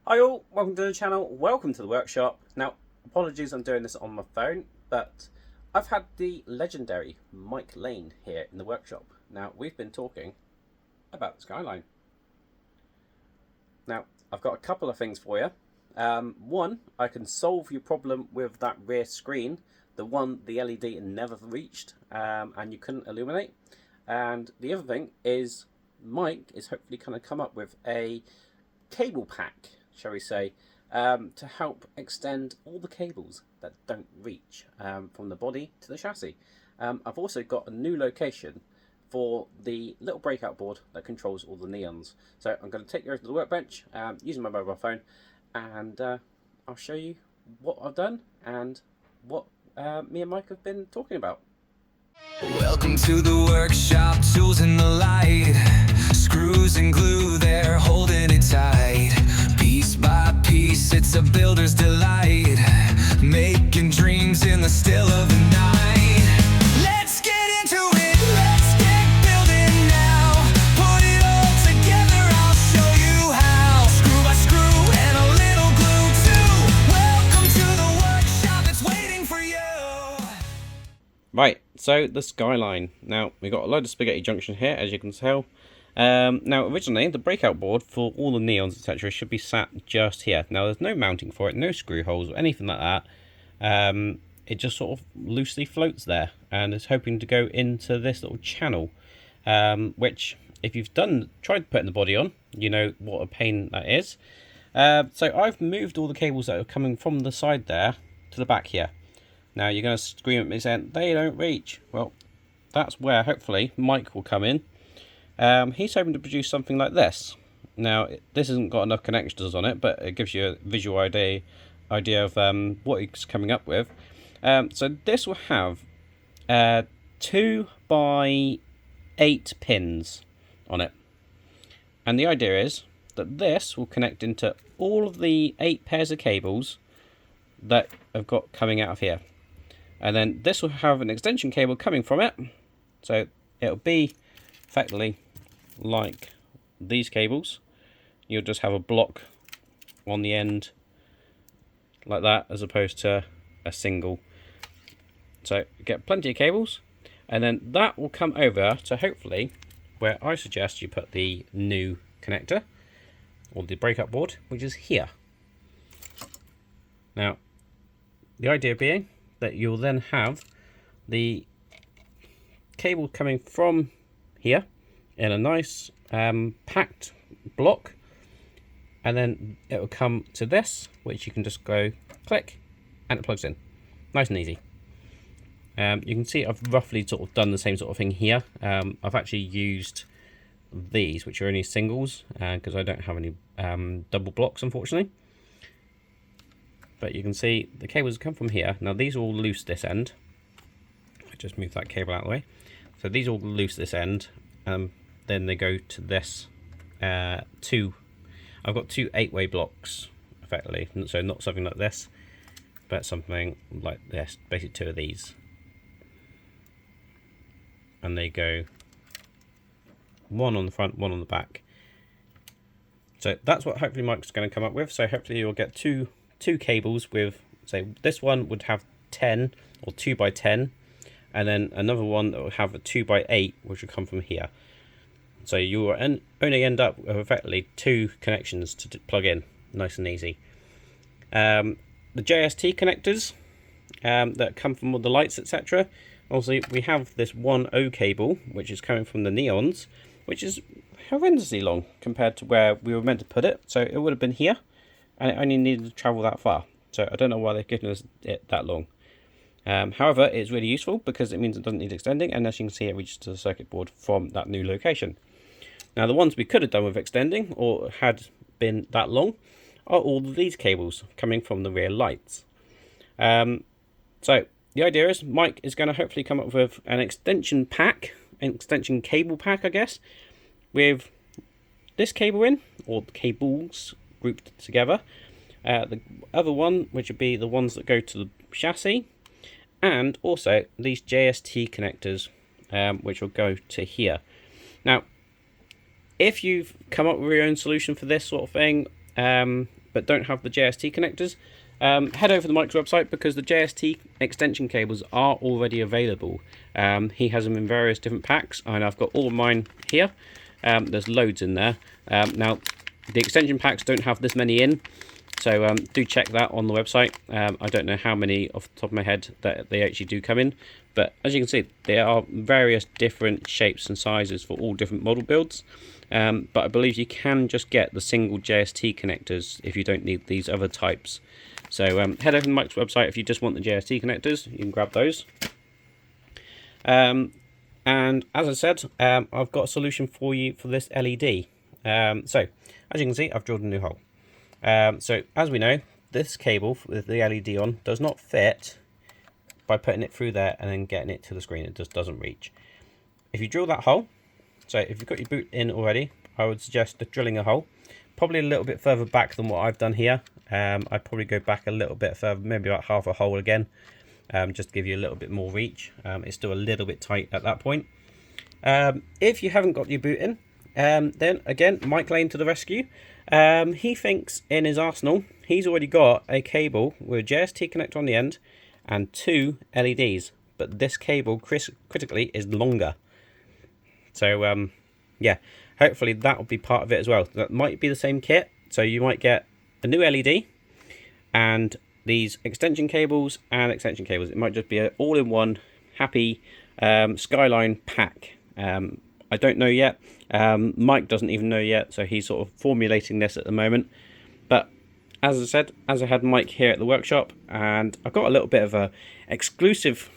Hi all, welcome to the channel, welcome to the workshop. Now, apologies I'm doing this on my phone, but I've had the legendary Mike Lane here in the workshop. Now, we've been talking about the Skyline. Now, I've got a couple of things for you. One, I can solve your problem with that rear screen, the one the LED never reached and you couldn't illuminate. And the other thing is Mike is hopefully going to come up with a cable pack, shall we say, to help extend all the cables that don't reach from the body to the chassis. I've also got a new location for the little breakout board that controls all the neons. So I'm going to take you over to the workbench using my mobile phone, and I'll show you what I've done and what me and Mike have been talking about. Welcome to the workshop, tools in the light, screws and glue, they're holding it tight. Piece by piece, it's a builder's delight, making dreams in the still of the night. Let's get into it, let's get building now. Put it all together, I'll show you how. Screw by screw and a little glue too. Welcome to the workshop, it's waiting for you. Right, so the Skyline. Now, we've got a load of spaghetti junction here, as you can tell. Now, originally, the breakout board for all the neons, etc., should be sat just here. Now, there's no mounting for it, no screw holes or anything like that. It just sort of loosely floats there, and is hoping to go into this little channel, which, if you've tried putting the body on, you know what a pain that is. So I've moved all the cables that are coming from the side there to the back here. Now, you're going to scream at me saying, they don't reach. Well, that's where, hopefully, Mike will come in. He's hoping to produce something like this. Now, this hasn't got enough connectors on it, but it gives you a visual idea of what he's coming up with. So this will have 2 by 8 pins on it. And the idea is that this will connect into all of the 8 pairs of cables that I've got coming out of here. And then this will have an extension cable coming from it. So it'll be effectively like these cables. You'll just have a block on the end like that, as opposed to a single. So you get plenty of cables, and then that will come over to hopefully where I suggest you put the new connector or the breakup board, which is here. Now, the idea being that you'll then have the cable coming from here in a nice packed block, and then it will come to this, which you can just go click and it plugs in. Nice and easy. You can see I've roughly sort of done the same sort of thing here. I've actually used these, which are only singles, because I don't have any double blocks, unfortunately. But you can see the cables come from here. Now, these all loose this end. I just move that cable out of the way. So these all loose this end. Then they go to this I've got 2 8-way blocks, effectively. So not something like this, but something like this. Basically 2 of these. And they go 1 on the front, 1 on the back. So that's what hopefully Mike's going to come up with. So hopefully you'll get two cables with, say, this one would have 10 or 2 by 10, and then another one that will have a 2 by 8, which will come from here. So you will only end up with effectively 2 connections to plug in, nice and easy. The JST connectors that come from all the lights, etc. Also, we have this 1O cable, which is coming from the neons, which is horrendously long compared to where we were meant to put it. So it would have been here, and it only needed to travel that far. So I don't know why they've given us it that long. However, it's really useful because it means it doesn't need extending, and as you can see, it reaches to the circuit board from that new location. Now, the ones we could have done with extending, or had been that long, are all of these cables coming from the rear lights. So the idea is Mike is going to hopefully come up with an extension pack, an extension cable pack, I guess, with this cable in, or the cables grouped together. The other one, which would be the ones that go to the chassis, and also these JST connectors, which will go to here. Now, if you've come up with your own solution for this sort of thing, but don't have the JST connectors, head over to Mike's website, because the JST extension cables are already available. He has them in various different packs, and I've got all of mine here. There's loads in there. Now, the extension packs don't have this many in, so do check that on the website. I don't know how many off the top of my head that they actually do come in, but as you can see, there are various different shapes and sizes for all different model builds. But I believe you can just get the single JST connectors if you don't need these other types. So head over to Mike's website if you just want the JST connectors. You can grab those. And as I said, I've got a solution for you for this LED. So as you can see, I've drilled a new hole. So as we know, this cable with the LED on does not fit by putting it through there and then getting it to the screen. It just doesn't reach. If you drill that hole, so if you've got your boot in already, I would suggest drilling a hole, probably a little bit further back than what I've done here. I'd probably go back a little bit further, maybe about half a hole again, just to give you a little bit more reach. It's still a little bit tight at that point. If you haven't got your boot in, then again, Mike Lane to the rescue. He thinks in his arsenal, he's already got a cable with a JST connector on the end and 2 LEDs, but this cable critically is longer. So yeah, hopefully that will be part of it as well. That might be the same kit, so you might get a new LED and these extension cables and extension cables. It might just be an all-in-one happy Skyline pack. I don't know yet. Mike doesn't even know yet, so he's sort of formulating this at the moment. But as I said, as I had Mike here at the workshop, and I've got a little bit of a exclusive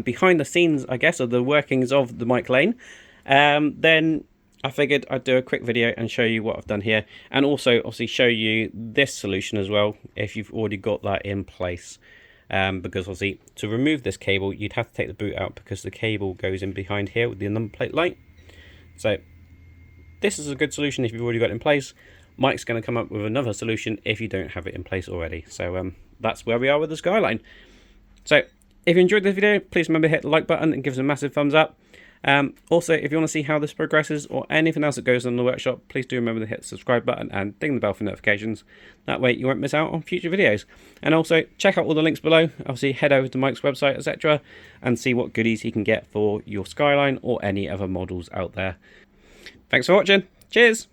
behind the scenes, I guess, of the workings of the Mike Lane, then I figured I'd do a quick video and show you what I've done here, and also obviously show you this solution as well if you've already got that in place. Because obviously to remove this cable you'd have to take the boot out, because the cable goes in behind here with the number plate light. So this is a good solution if you've already got it in place. Mike's going to come up with another solution if you don't have it in place already. So that's where we are with the Skyline. So if you enjoyed this video, please remember to hit the like button and give us a massive thumbs up. Also, if you want to see how this progresses or anything else that goes on in the workshop, please do remember to hit the subscribe button and ding the bell for notifications. That way you won't miss out on future videos. And also check out all the links below. Obviously head over to Mike's website, etc., and see what goodies he can get for your Skyline or any other models out there. Thanks for watching. Cheers!